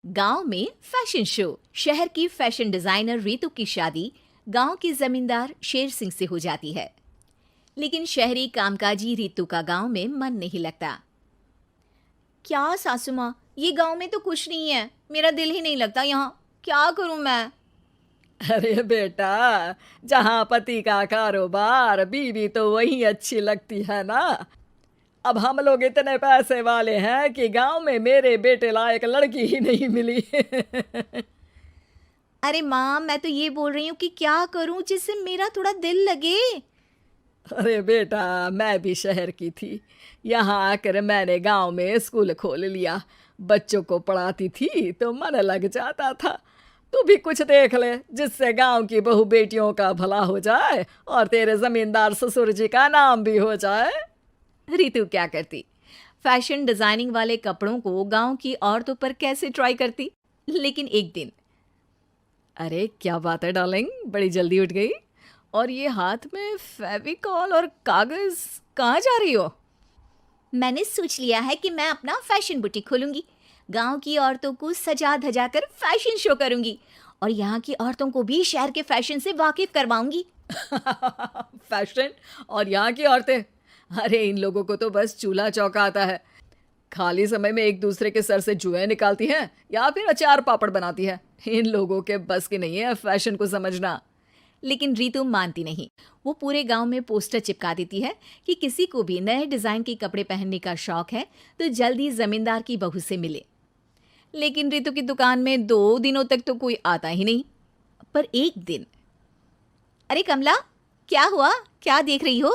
गांव में fashion show. शहर की फैशन डिजाइनर रितु की शादी गांव के जमींदार शेर सिंह से हो जाती है। लेकिन शहरी कामकाजी रितु का गांव में मन नहीं लगता। क्या सासू माँ, ये गांव में तो कुछ नहीं है, मेरा दिल ही नहीं लगता यहाँ, क्या करूं मैं। अरे बेटा, जहाँ पति का कारोबार बीवी तो वही अच्छी लगती है ना। अब हम लोग इतने पैसे वाले हैं कि गांव में मेरे बेटे लायक लड़की ही नहीं मिली। अरे माँ, मैं तो ये बोल रही हूँ कि क्या करूं जिससे मेरा थोड़ा दिल लगे। अरे बेटा, मैं भी शहर की थी। यहाँ आकर मैंने गांव में स्कूल खोल लिया। बच्चों को पढ़ाती थी तो मन लग जाता था। तू भी कुछ देख ले जिससे गांव की बहू बेटियों का भला हो जाए और तेरे जमींदार ससुर जी का नाम भी हो जाए। रितु क्या करती, फैशन डिजाइनिंग वाले कपड़ों को गांव की औरतों पर कैसे ट्राई करती। लेकिन एक दिन, अरे क्या बात है डार्लिंग, बड़ी जल्दी उठ गई। और ये हाथ में फेविकॉल और कागज, कहाँ जा रही हो? मैंने सोच लिया है कि मैं अपना फैशन बुटीक खोलूंगी। गांव की औरतों को सजा धजा कर फैशन शो करूंगी और यहाँ की औरतों को भी शहर के फैशन से वाकिफ करवाऊंगी। फैशन और यहाँ की औरतें, अरे इन लोगों को तो बस चूल्हा चौका आता है। खाली समय में एक दूसरे के सर से जुएं निकालती हैं या फिर अचार पापड़ बनाती है। इन लोगों के बस की नहीं है फैशन को समझना। लेकिन रितु मानती नहीं। वो पूरे गांव में पोस्टर चिपका देती है कि किसी को भी नए डिजाइन के कपड़े पहनने का शौक है तो जल्दी जमींदार की बहू से मिले। लेकिन रितु की दुकान में 2 दिनों तक तो कोई आता ही नहीं। पर एक दिन, अरे कमला, क्या हुआ, क्या देख रही हो?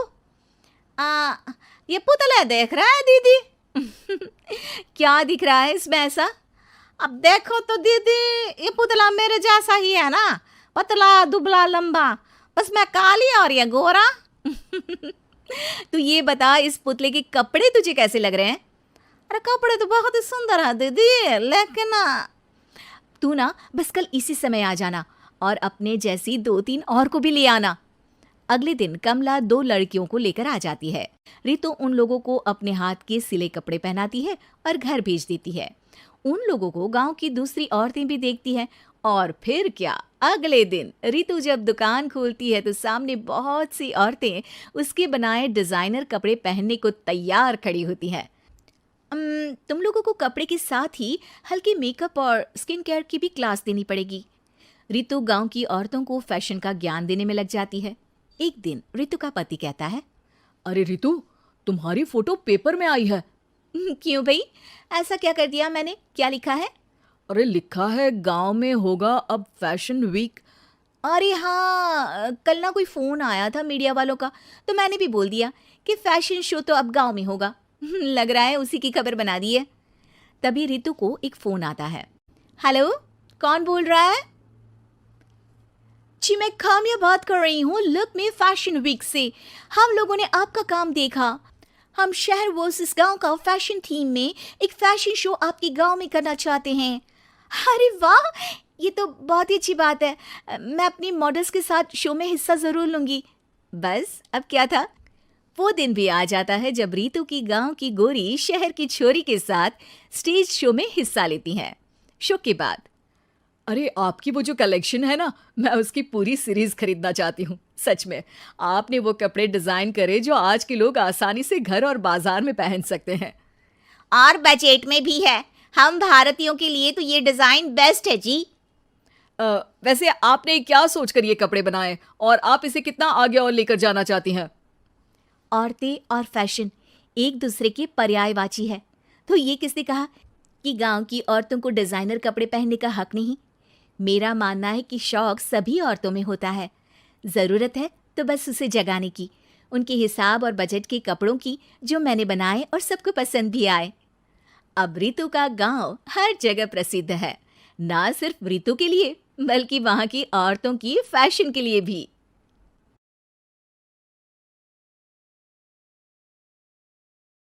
ये पुतला देख रहा है दीदी। क्या दिख रहा है इसमें ऐसा? अब देखो तो दीदी, ये पुतला मेरे जैसा ही है ना, पतला दुबला लंबा, बस मैं काली और ये गोरा। तू ये बता, इस पुतले के कपड़े तुझे कैसे लग रहे हैं? अरे कपड़े तो बहुत ही सुंदर है दीदी, लेकिन तू ना बस कल इसी समय आ जाना और अपने जैसी 2-3 और को भी ले आना। अगले दिन कमला 2 लड़कियों को लेकर आ जाती है। रितु उन लोगों को अपने हाथ के सिले कपड़े पहनाती है और घर भेज देती है। उन लोगों को गांव की दूसरी औरतें भी देखती हैं। और फिर क्या, अगले दिन रितु जब दुकान खोलती है तो सामने बहुत सी औरतें उसके बनाए डिजाइनर कपड़े पहनने को तैयार खड़ी होती हैं। तुम लोगों को कपड़े के साथ ही हल्के मेकअप और स्किन केयर की भी क्लास देनी पड़ेगी। रितु गांव की औरतों को फैशन का ज्ञान देने में लग जाती है। एक दिन रितु का पति कहता है, अरे रितु, तुम्हारी फोटो पेपर में आई है। क्यों भाई, ऐसा क्या कर दिया मैंने, क्या लिखा है? अरे लिखा है गांव में होगा अब फैशन वीक। अरे हाँ, कल ना कोई फोन आया था मीडिया वालों का, तो मैंने भी बोल दिया कि फैशन शो तो अब गांव में होगा। लग रहा है उसी की खबर बना दी है। तभी रितु को एक फोन आता है। हेलो, कौन बोल रहा है? जी मैं काम्या बात कर रही हूँ, लुक में फैशन वीक से। हम लोगों ने आपका काम देखा। हम शहर वर्सेस गांव का फैशन थीम में एक फैशन शो आपके गांव में करना चाहते हैं। अरे वाह, ये तो बहुत ही अच्छी बात है। मैं अपनी मॉडल्स के साथ शो में हिस्सा जरूर लूंगी। बस अब क्या था, वो दिन भी आ जाता है जब रितु की गांव की गोरी शहर की छोरी के साथ स्टेज शो में हिस्सा लेती हैं। शो के बाद, अरे आपकी वो जो कलेक्शन है ना, मैं उसकी पूरी सीरीज खरीदना चाहती हूँ। सच में आपने वो कपड़े डिजाइन करे जो आज के लोग आसानी से घर और बाजार में पहन सकते हैं। और बजट में भी है। हम भारतीयों के लिए तो ये डिजाइन बेस्ट है जी। वैसे आपने क्या सोचकर ये कपड़े बनाए और आप इसे कितना आगे और लेकर जाना चाहती हैं? औरतें और फैशन एक दूसरे के पर्यायवाची है। तो ये किसने कहा कि गांव की औरतों को डिजाइनर कपड़े पहनने का हक नहीं? मेरा मानना है कि शौक सभी औरतों में होता है। ज़रूरत है तो बस उसे जगाने की, उनके हिसाब और बजट के कपड़ों की, जो मैंने बनाए और सबको पसंद भी आए। अब रितु का गांव हर जगह प्रसिद्ध है, ना सिर्फ रितु के लिए बल्कि वहाँ की औरतों की फैशन के लिए भी।